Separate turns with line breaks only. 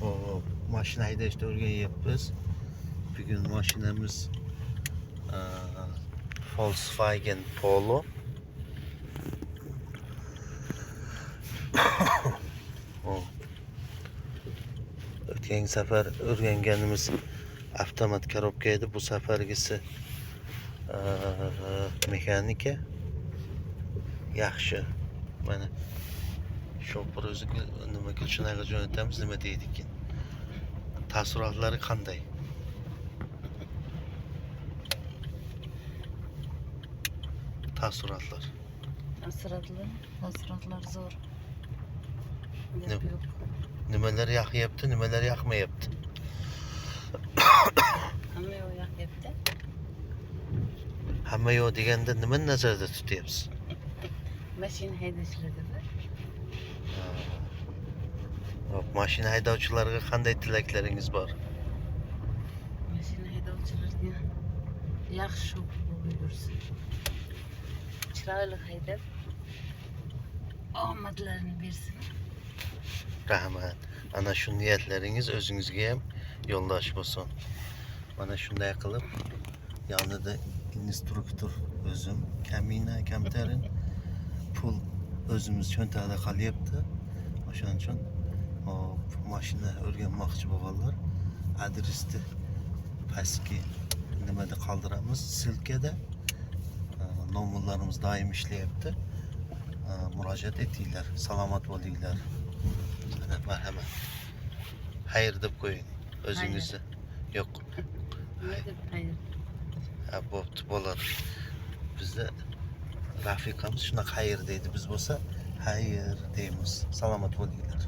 O mashina haydashni o'rganyapmiz. Bugun mashinamiz Volkswagen Polo. O'tgan safar o'rganganimiz avtomat korobka edi. Bu safargisi mexanika. Yaxshi. Mana shopir o'ziga nimaga shunaqa jo'natamiz, nima deydi ekan? Taassurotlari qanday? Taassurotlar
zo'r.
Nimalar yoqyapti, nimalar yoqmayapti?
Hamma yoq yoqyapti.
Hamma yo'q deganda nimani nazarda tutyapsiz?
Mashina haydashlarida.
Mashina haydovchilarga qanday tilaklaringiz bor?
Mashina haydovchilarga yaxshi shofir bo'lib yursin. Chiroyli haydab omadlarini bersin.
Rahmat. Ana shu niyatlaringiz o'zingizga ham yo'ldosh bo'lsin. Mana shunday qilib yonida instruktor o'zim, kamina, kamtarin, pul o'zimiz cho'ntagida qolyapti. O'shaning uchun mashina o'rganmoqchi bo'lganlar adresni pastki nimada qoldiramiz, silkada. Nomerlarimiz doim ishlayapti. Murojaat etinglar, salomat bo'linglar. Marhamat. Xayr deb qo'ying o'zingizni. Yo'q.
Nima deb xayr?
Bo'pti, bo'ladi. Bizda rafiqamiz shunaqa xayr deydi. Biz bo'lsa xayr deymiz. Salomat bo'linglar.